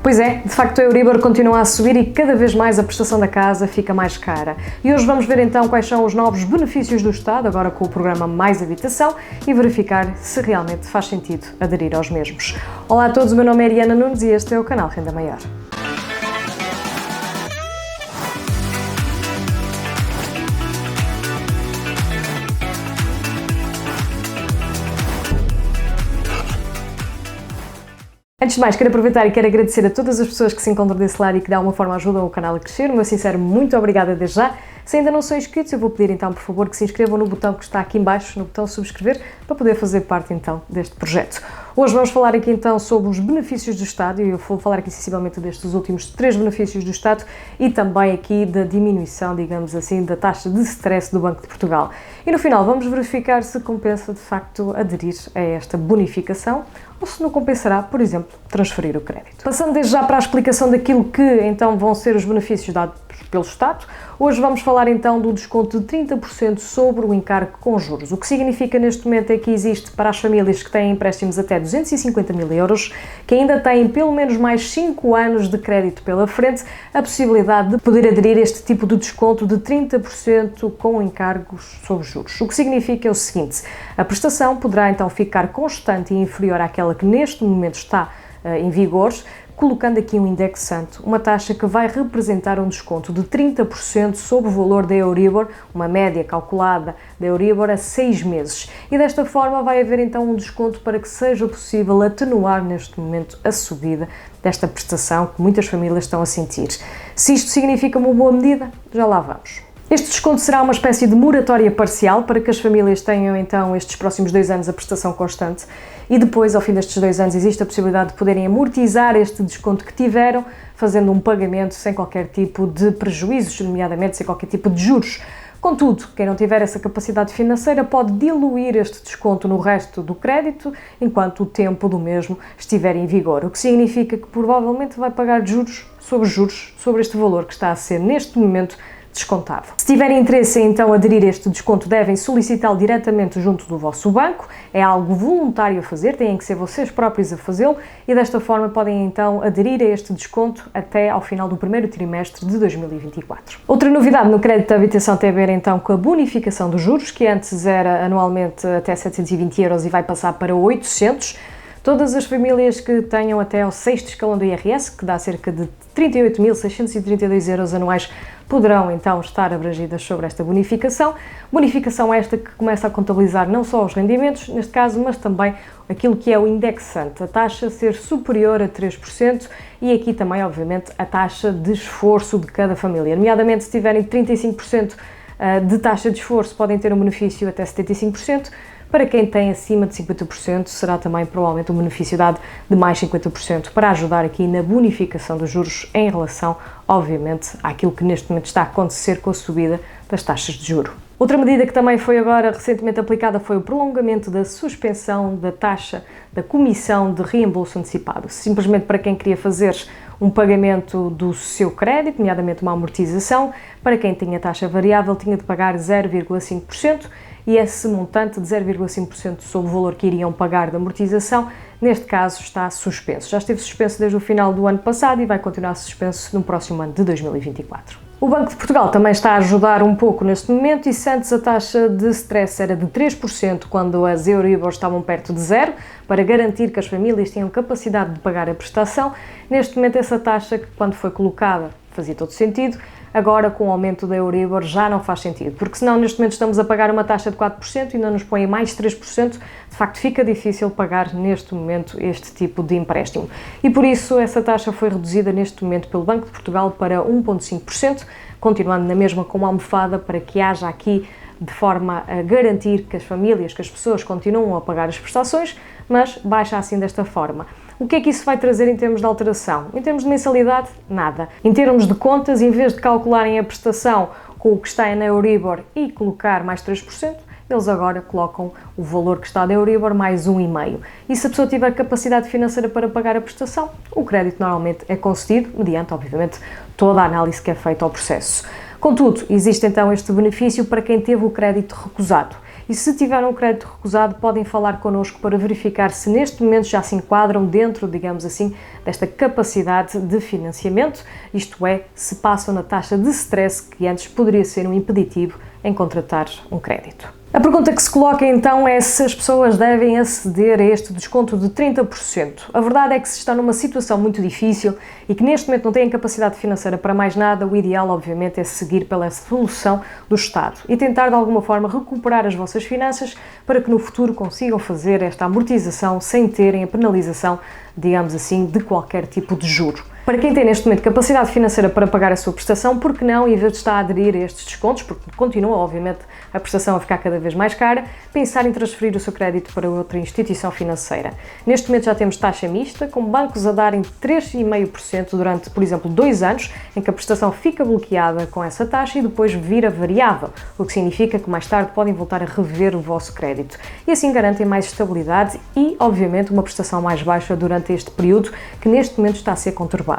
Pois é, de facto a Euribor continua a subir e cada vez mais a prestação da casa fica mais cara. E hoje vamos ver então quais são os novos benefícios do Estado, agora com o programa Mais Habitação, e verificar se realmente faz sentido aderir aos mesmos. Olá a todos, o meu nome é Ariana Nunes e este é o canal Renda Maior. Antes de mais, quero aproveitar e quero agradecer a todas as pessoas que se encontram desse lado e que de alguma forma ajudam o canal a crescer. O meu sincero muito obrigada desde já. Se ainda não são inscritos, eu vou pedir então, por favor, que se inscrevam no botão que está aqui em baixo, no botão subscrever, para poder fazer parte então deste projeto. Hoje vamos falar aqui então sobre os benefícios do Estado, e eu vou falar aqui sensivelmente destes últimos 3 benefícios do Estado e também aqui da diminuição, digamos assim, da taxa de stress do Banco de Portugal. E no final vamos verificar se compensa de facto aderir a esta bonificação ou se não compensará, por exemplo, transferir o crédito. Passando desde já para a explicação daquilo que então vão ser os benefícios dados pelo Estado, hoje vamos falar então do desconto de 30% sobre o encargo com juros. O que significa neste momento é que existe para as famílias que têm empréstimos até 250 mil euros, que ainda têm pelo menos mais 5 anos de crédito pela frente, a possibilidade de poder aderir a este tipo de desconto de 30% com encargos sobre juros. O que significa é o seguinte: a prestação poderá então ficar constante e inferior àquela que neste momento está em vigor, colocando aqui um indexante, uma taxa que vai representar um desconto de 30% sobre o valor da Euribor, uma média calculada da Euribor a 6 meses. E desta forma vai haver então um desconto para que seja possível atenuar neste momento a subida desta prestação que muitas famílias estão a sentir. Se isto significa uma boa medida, já lá vamos. Este desconto será uma espécie de moratória parcial para que as famílias tenham então estes próximos 2 anos a prestação constante e depois, ao fim destes 2 anos, existe a possibilidade de poderem amortizar este desconto que tiveram, fazendo um pagamento sem qualquer tipo de prejuízos, nomeadamente sem qualquer tipo de juros. Contudo, quem não tiver essa capacidade financeira pode diluir este desconto no resto do crédito enquanto o tempo do mesmo estiver em vigor, o que significa que provavelmente vai pagar juros sobre este valor que está a ser neste momento descontado. Se tiverem interesse em então aderir a este desconto, devem solicitá-lo diretamente junto do vosso banco. É algo voluntário a fazer, têm que ser vocês próprios a fazê-lo e desta forma podem então aderir a este desconto até ao final do primeiro trimestre de 2024. Outra novidade no crédito de habitação tem a ver então com a bonificação dos juros, que antes era anualmente até 720 euros e vai passar para 800. Todas as famílias que tenham até ao 6º escalão do IRS, que dá cerca de 38.632 euros anuais, poderão então estar abrangidas sobre esta bonificação. Bonificação esta que começa a contabilizar não só os rendimentos, neste caso, mas também aquilo que é o indexante, a taxa ser superior a 3% e aqui também, obviamente, a taxa de esforço de cada família. Nomeadamente, se tiverem 35% de taxa de esforço, podem ter um benefício até 75%. Para quem tem acima de 50%, será também provavelmente um benefício dado de mais 50% para ajudar aqui na bonificação dos juros em relação, obviamente, àquilo que neste momento está a acontecer com a subida das taxas de juro. Outra medida que também foi agora recentemente aplicada foi o prolongamento da suspensão da taxa da comissão de reembolso antecipado, simplesmente para quem queria fazer um pagamento do seu crédito, nomeadamente uma amortização. Para quem tinha taxa variável tinha de pagar 0,5%, e esse montante de 0,5% sobre o valor que iriam pagar de amortização, neste caso está suspenso. Já esteve suspenso desde o final do ano passado e vai continuar suspenso no próximo ano de 2024. O Banco de Portugal também está a ajudar um pouco neste momento e se antes a taxa de stress era de 3% quando as Euribor estavam perto de 0, para garantir que as famílias tinham capacidade de pagar a prestação, neste momento essa taxa, que quando foi colocada fazia todo sentido, agora com o aumento da Euribor já não faz sentido, porque senão neste momento estamos a pagar uma taxa de 4% e ainda nos põe mais 3%, de facto fica difícil pagar neste momento este tipo de empréstimo. E por isso essa taxa foi reduzida neste momento pelo Banco de Portugal para 1,5%, continuando na mesma com uma almofada para que haja aqui de forma a garantir que as famílias, que as pessoas continuam a pagar as prestações, mas baixa assim desta forma. O que é que isso vai trazer em termos de alteração? Em termos de mensalidade, nada. Em termos de contas, em vez de calcularem a prestação com o que está na Euribor e colocar mais 3%, eles agora colocam o valor que está da Euribor mais 1,5%. E se a pessoa tiver capacidade financeira para pagar a prestação, o crédito normalmente é concedido, mediante, obviamente, toda a análise que é feita ao processo. Contudo, existe então este benefício para quem teve o crédito recusado. e se tiveram o crédito recusado podem falar connosco para verificar se neste momento já se enquadram dentro, digamos assim, desta capacidade de financiamento, isto é, se passam na taxa de stress que antes poderia ser um impeditivo em contratar um crédito. A pergunta que se coloca então é se as pessoas devem aceder a este desconto de 30%. A verdade é que se está numa situação muito difícil e que neste momento não têm capacidade financeira para mais nada, o ideal obviamente é seguir pela solução do Estado e tentar de alguma forma recuperar as vossas finanças para que no futuro consigam fazer esta amortização sem terem a penalização, digamos assim, de qualquer tipo de juro. Para quem tem neste momento capacidade financeira para pagar a sua prestação, por que não, em vez de estar a aderir a estes descontos, porque continua obviamente a prestação a ficar cada vez mais cara, pensar em transferir o seu crédito para outra instituição financeira. Neste momento já temos taxa mista, com bancos a darem 3,5% durante, por exemplo, 2 anos, em que a prestação fica bloqueada com essa taxa e depois vira variável, o que significa que mais tarde podem voltar a rever o vosso crédito. E assim garantem mais estabilidade e, obviamente, uma prestação mais baixa durante este período que neste momento está a ser conturbado.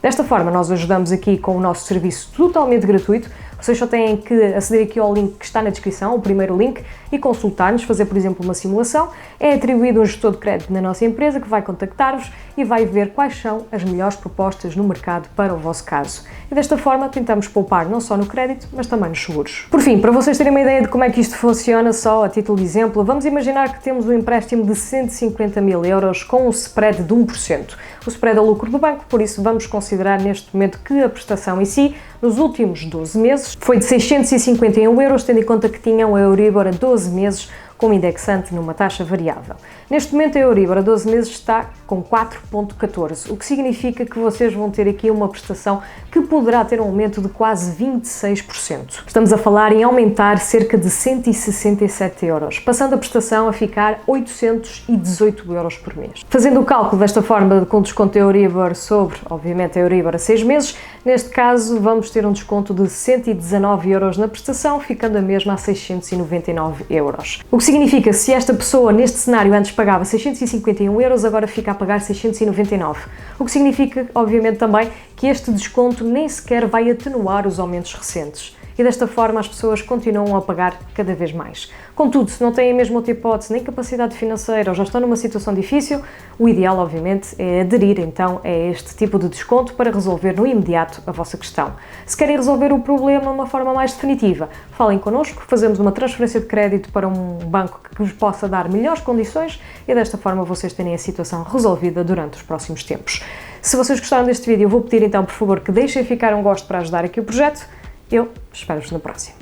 Desta forma, nós ajudamos aqui com o nosso serviço totalmente gratuito. Vocês só têm que aceder aqui ao link que está na descrição, o primeiro link, e consultar-nos, fazer, por exemplo, uma simulação. É atribuído um gestor de crédito na nossa empresa que vai contactar-vos e vai ver quais são as melhores propostas no mercado para o vosso caso. E desta forma tentamos poupar não só no crédito, mas também nos seguros. Por fim, para vocês terem uma ideia de como é que isto funciona, só a título de exemplo, vamos imaginar que temos um empréstimo de 150 mil euros com um spread de 1%. O spread é o lucro do banco, por isso vamos considerar neste momento que a prestação em si, nos últimos 12 meses, foi de 651 euros, tendo em conta que tinham a Euribor a 12 meses com indexante numa taxa variável. Neste momento a Euribor a 12 meses está com 4,14, o que significa que vocês vão ter aqui uma prestação que poderá ter um aumento de quase 26%. Estamos a falar em aumentar cerca de 167 euros, passando a prestação a ficar 818 euros por mês. Fazendo o cálculo desta forma com desconto de Euribor sobre, obviamente, a Euribor a 6 meses, neste caso vamos ter um desconto de 119 euros na prestação, ficando a mesma a 699 euros. O que significa que se esta pessoa neste cenário antes pagava 651 euros, agora fica a pagar 699. O que significa, obviamente, também que este desconto nem sequer vai atenuar os aumentos recentes. E desta forma as pessoas continuam a pagar cada vez mais. Contudo, se não têm mesmo outra hipótese, nem capacidade financeira ou já estão numa situação difícil, o ideal, obviamente, é aderir então a este tipo de desconto para resolver no imediato a vossa questão. Se querem resolver o problema de uma forma mais definitiva, falem connosco, fazemos uma transferência de crédito para um banco que vos possa dar melhores condições e desta forma vocês terem a situação resolvida durante os próximos tempos. Se vocês gostaram deste vídeo, eu vou pedir então, por favor, que deixem ficar um gosto para ajudar aqui o projeto. Eu espero-vos no próximo.